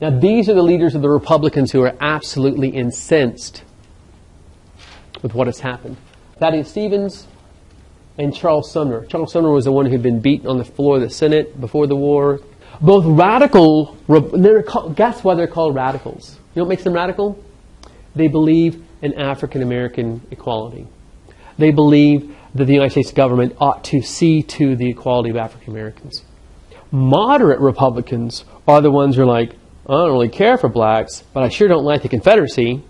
Now, these are the leaders of the Republicans who are absolutely incensed with what has happened. Thaddeus Stevens and Charles Sumner. Charles Sumner was the one who had been beaten on the floor of the Senate before the war. Both radical, guess why they're called radicals? You know what makes them radical? They believe in African American equality. They believe that the United States government ought to see to the equality of African Americans. Moderate Republicans are the ones who are like, I don't really care for blacks, but I sure don't like the Confederacy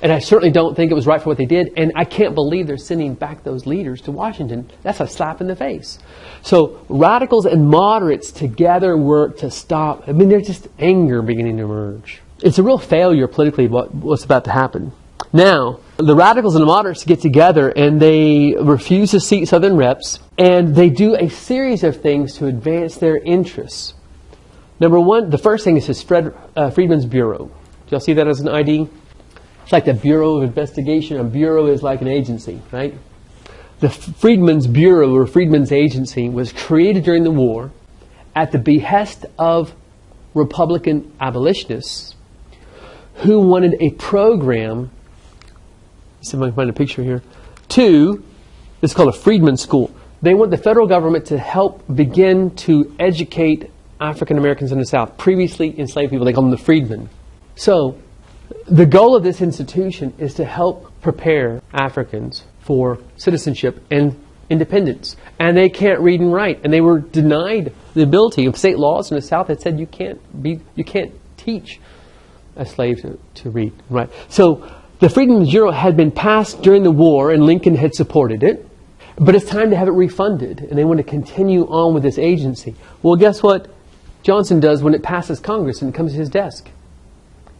and I certainly don't think it was right for what they did, and I can't believe they're sending back those leaders to Washington. That's a slap in the face. So radicals and moderates together work to stop. I mean, there's just anger beginning to emerge. It's a real failure politically what's about to happen. Now, the radicals and the moderates get together and they refuse to seat Southern reps, and they do a series of things to advance their interests. Number one, the first thing is this Freedmen's Bureau. Do y'all see that as an ID? It's like the Bureau of Investigation. A bureau is like an agency, right? The Freedmen's Bureau or Freedmen's Agency was created during the war at the behest of Republican abolitionists who wanted a program. Let's see if I can find a picture here. It's called a Freedmen's School. They want the federal government to help begin to educate African Americans in the South, previously enslaved people. They call them the freedmen. So, the goal of this institution is to help prepare Africans for citizenship and independence. And they can't read and write. And they were denied the ability of state laws in the South that said you can't teach a slave to read and write. So the Freedmen's Bureau had been passed during the war, and Lincoln had supported it. But it's time to have it refunded, and they want to continue on with this agency. Well, guess what Johnson does when it passes Congress and it comes to his desk?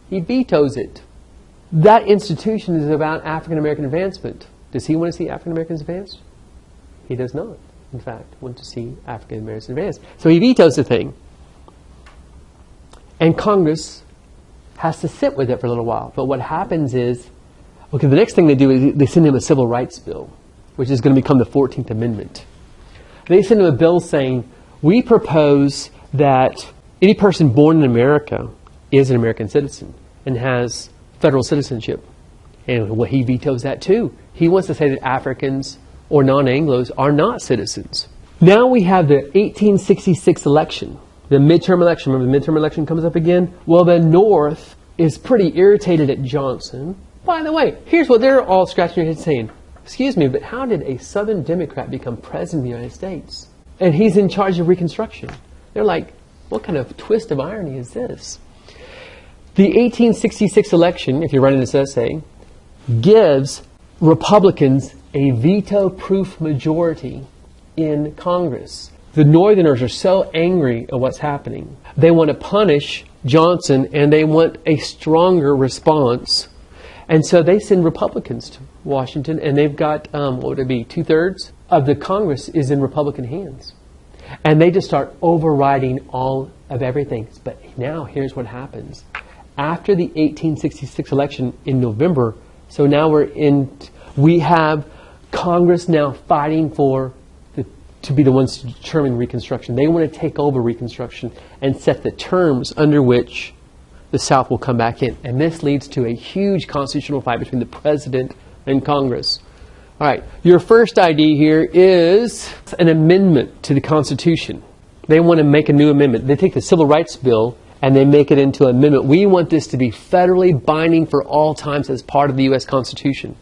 He vetoes it. That institution is about African American advancement. Does he want to see African Americans advance? He does not, in fact, want to see African Americans advance. So he vetoes the thing. And Congress has to sit with it for a little while. But what happens is, the next thing they do is they send him a civil rights bill, which is going to become the 14th Amendment. They send him a bill saying, we propose that any person born in America is an American citizen and has federal citizenship. And he vetoes that too. He wants to say that Africans or non-Anglos are not citizens. Now we have the 1866 election, the midterm election. Remember the midterm election comes up again? Well, the North is pretty irritated at Johnson. By the way, here's what they're all scratching their heads saying. Excuse me, but how did a Southern Democrat become president of the United States? And he's in charge of Reconstruction. They're like, what kind of twist of irony is this? The 1866 election, if you're writing this essay, gives Republicans a veto-proof majority in Congress. The Northerners are so angry at what's happening. They want to punish Johnson, and they want a stronger response. And so they send Republicans to Washington, and they've got, what would it be, 2/3 of the Congress is in Republican hands. And they just start overriding all of everything. But now here's what happens. After the 1866 election in November, so now we have Congress now fighting to be the ones to determine Reconstruction. They want to take over Reconstruction and set the terms under which the South will come back in. And this leads to a huge constitutional fight between the President and Congress. All right, your first idea here is an amendment to the Constitution. They want to make a new amendment. They take the Civil Rights Bill and they make it into an amendment. We want this to be federally binding for all times as part of the U.S. Constitution.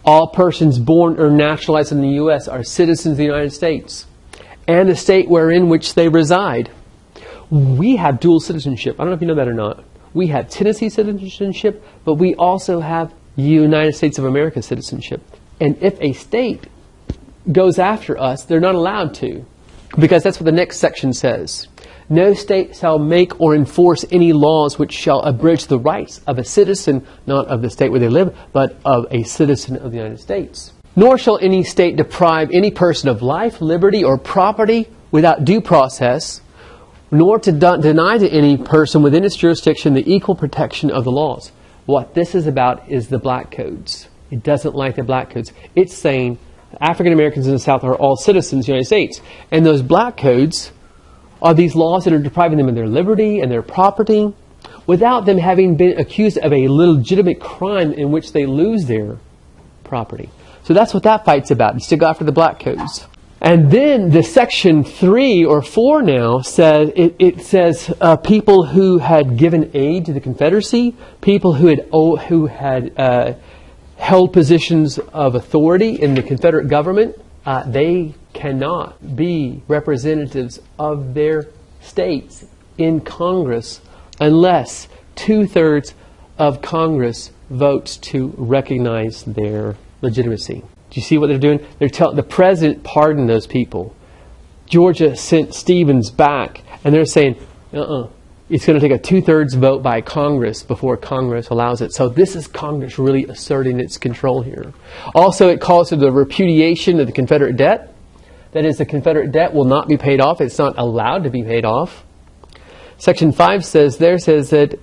All persons born or naturalized in the U.S. are citizens of the United States and the state wherein which they reside. We have dual citizenship. I don't know if you know that or not. We have Tennessee citizenship, but we also have United States of America citizenship. And if a state goes after us, they're not allowed to, because that's what the next section says. No state shall make or enforce any laws which shall abridge the rights of a citizen, not of the state where they live, but of a citizen of the United States. Nor shall any state deprive any person of life, liberty, or property without due process, nor to deny to any person within its jurisdiction the equal protection of the laws. What this is about is the black codes. It doesn't like the black codes. It's saying African Americans in the South are all citizens of the United States. And those black codes are these laws that are depriving them of their liberty and their property without them having been accused of a legitimate crime in which they lose their property. So that's what that fight's about. It's to go after the black codes. And then the section 3 or 4 now says, it says people who had given aid to the Confederacy, people who had held positions of authority in the Confederate government, they cannot be representatives of their states in Congress unless 2/3 of Congress votes to recognize their legitimacy. Do you see what they're doing? They're telling the president pardoned those people. Georgia sent Stevens back, and they're saying, it's going to take a 2/3 vote by Congress before Congress allows it. So this is Congress really asserting its control here. Also, it calls for the repudiation of the Confederate debt. That is, the Confederate debt will not be paid off. It's not allowed to be paid off. Section 5 says that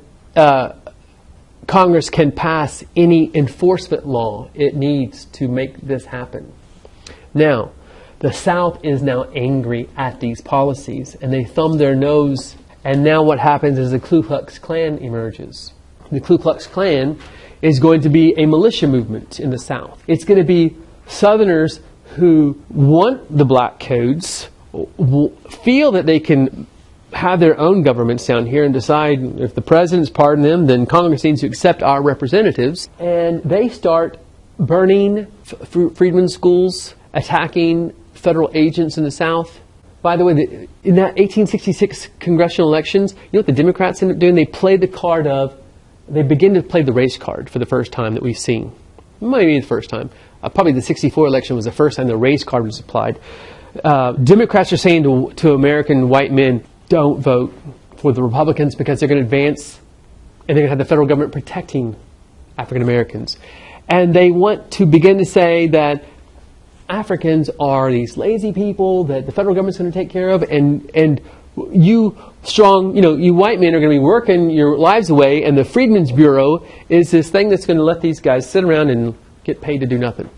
Congress can pass any enforcement law it needs to make this happen. Now, the South is now angry at these policies, and they thumb their nose. And now what happens is the Ku Klux Klan emerges. The Ku Klux Klan is going to be a militia movement in the South. It's going to be Southerners who want the black codes, feel that they can have their own governments down here and decide if the president's pardoned them, then Congress needs to accept our representatives. And they start burning freedmen's schools, attacking federal agents in the South. By the way, in that 1866 congressional elections, you know what the Democrats end up doing? They begin to play the race card for the first time that we've seen. Maybe the first time. Probably the 64 election was the first time the race card was applied. Democrats are saying to American white men, don't vote for the Republicans because they're going to advance and they're going to have the federal government protecting African Americans. And they want to begin to say that Africans are these lazy people that the federal government's going to take care of, and you strong, you white men are going to be working your lives away, and the Freedmen's Bureau is this thing that's going to let these guys sit around and get paid to do nothing.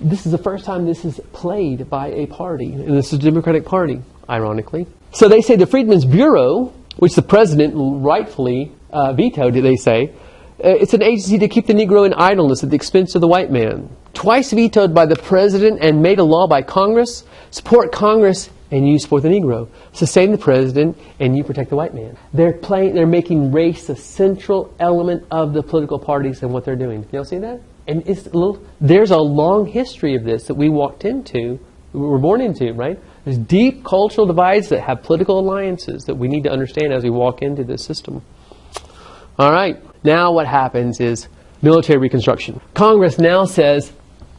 This is the first time this is played by a party, and this is the Democratic Party, ironically. So they say the Freedmen's Bureau, which the president rightfully vetoed, they say, it's an agency to keep the Negro in idleness at the expense of the white man. Twice vetoed by the president and made a law by Congress. Support Congress and you support the Negro. Sustain the president and you protect the white man. They're making race a central element of the political parties and what they're doing. You all see that? And there's a long history of this that we were born into, right? There's deep cultural divides that have political alliances that we need to understand as we walk into this system. All right. Now what happens is military reconstruction. Congress now says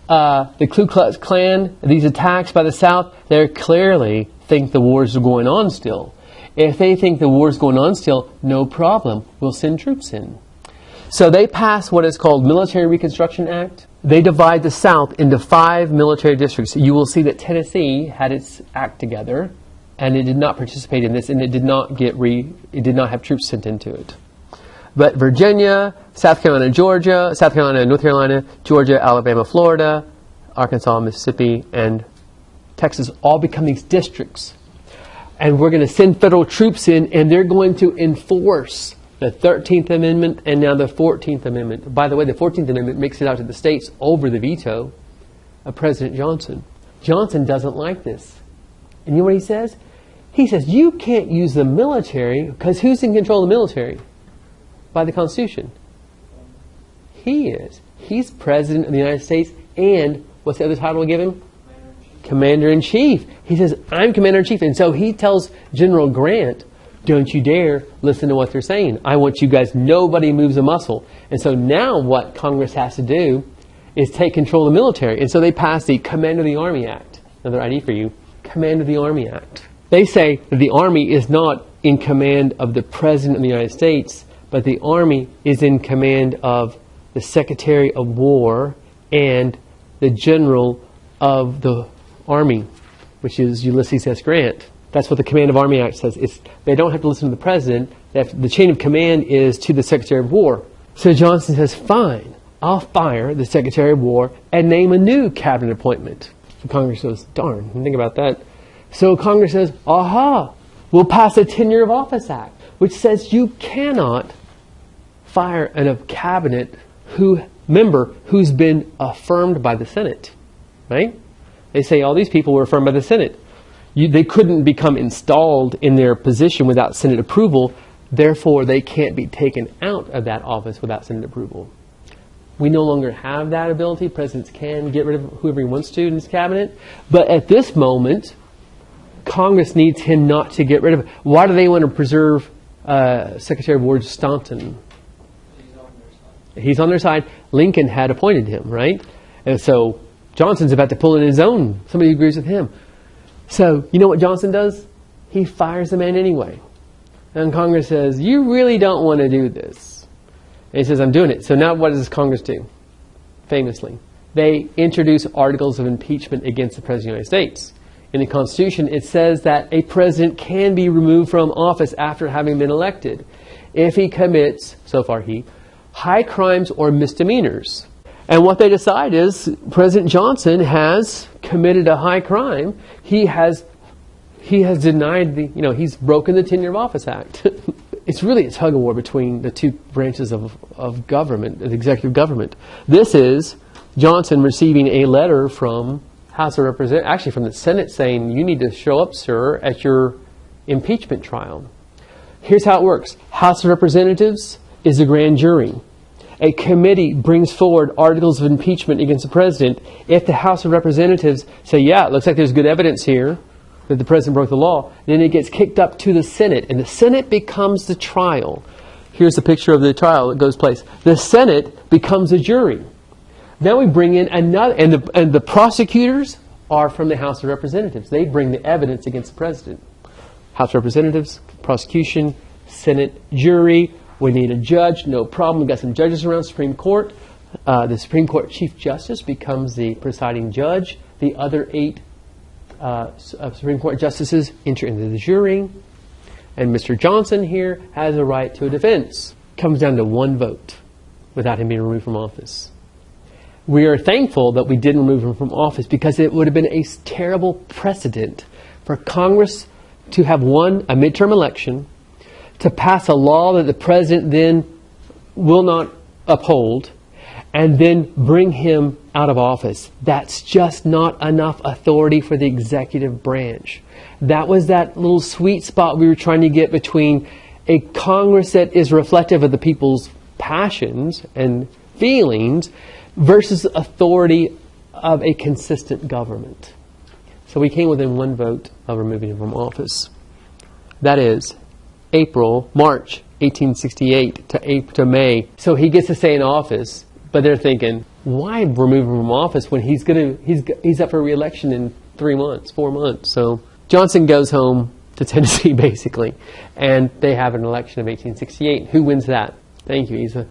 the Ku Klux Klan, these attacks by the South, they clearly think the wars are going on still. If they think the war's going on still, no problem. We'll send troops in. So they pass what is called Military Reconstruction Act. They divide the South into 5 military districts. You will see that Tennessee had its act together, and it did not participate in this, and it did not have troops sent into it. But Virginia, South Carolina, North Carolina, Georgia, Alabama, Florida, Arkansas, Mississippi, and Texas all become these districts. And we're going to send federal troops in, and they're going to enforce the 13th Amendment and now the 14th Amendment. By the way, the 14th Amendment makes it out to the states over the veto of President Johnson. Johnson doesn't like this. And you know what he says? He says, you can't use the military, because who's in control of the military? By the Constitution. He is. He's President of the United States, and what's the other title we give him? Commander-in-Chief. He says, I'm Commander-in-Chief. And so he tells General Grant, don't you dare listen to what they're saying. I want you guys, nobody moves a muscle. And so now what Congress has to do is take control of the military. And so they pass the Command of the Army Act. Another ID for you. Command of the Army Act. They say that the Army is not in command of the President of the United States, but the Army is in command of the Secretary of War and the General of the Army, which is Ulysses S. Grant. That's what the Command of Army Act says. They don't have to listen to the President. The chain of command is to the Secretary of War. So Johnson says, fine, I'll fire the Secretary of War and name a new cabinet appointment. So Congress goes, darn, think about that. So Congress says, aha, We'll pass a Tenure of Office Act, which says you cannot fire a cabinet member who's been affirmed by the Senate. Right? They say all these people were affirmed by the Senate. They couldn't become installed in their position without Senate approval. Therefore, they can't be taken out of that office without Senate approval. We no longer have that ability. Presidents can get rid of whoever he wants to in his cabinet. But at this moment, Congress needs him not to get rid of it. Why do they want to preserve Secretary of War Staunton? He's on their side. Lincoln had appointed him, right? And so Johnson's about to pull in his own. Somebody who agrees with him. So you know what Johnson does? He fires the man anyway. And Congress says, you really don't want to do this. And he says, I'm doing it. So now what does Congress do? Famously, they introduce articles of impeachment against the President of the United States. In the Constitution, it says that a president can be removed from office after having been elected if he commits, so far high crimes or misdemeanors. And what they decide is President Johnson has committed a high crime. He has denied he's broken the Tenure of Office Act. It's really a tug of war between the two branches of government, the executive government. This is Johnson receiving a letter from House of Representatives, actually from the Senate, saying, you need to show up, sir, at your impeachment trial. Here's how it works. House of Representatives is a grand jury. A committee brings forward articles of impeachment against the president. If the House of Representatives say, yeah, it looks like there's good evidence here that the president broke the law, then it gets kicked up to the Senate, and the Senate becomes the trial. Here's the picture of the trial that goes place. The Senate becomes a jury. Then we bring in another, and the prosecutors are from the House of Representatives. They bring the evidence against the president. House of Representatives, prosecution, Senate, jury. We need a judge, no problem. We've got some judges around Supreme Court. The Supreme Court Chief Justice becomes the presiding judge. The other 8 Supreme Court justices enter into the jury. And Mr. Johnson here has a right to a defense. Comes down to one vote without him being removed from office. We are thankful that we didn't remove him from office because it would have been a terrible precedent for Congress to have won a midterm election, to pass a law that the president then will not uphold, and then bring him out of office. That's just not enough authority for the executive branch. That was that little sweet spot we were trying to get between a Congress that is reflective of the people's passions and feelings versus the authority of a consistent government. So we came within one vote of removing him from office. That is March 1868 to May. So he gets to stay in office, but they're thinking, why remove him from office when he's up for re-election in 4 months? So Johnson goes home to Tennessee, basically, and they have an election of 1868. Who wins that? Thank you.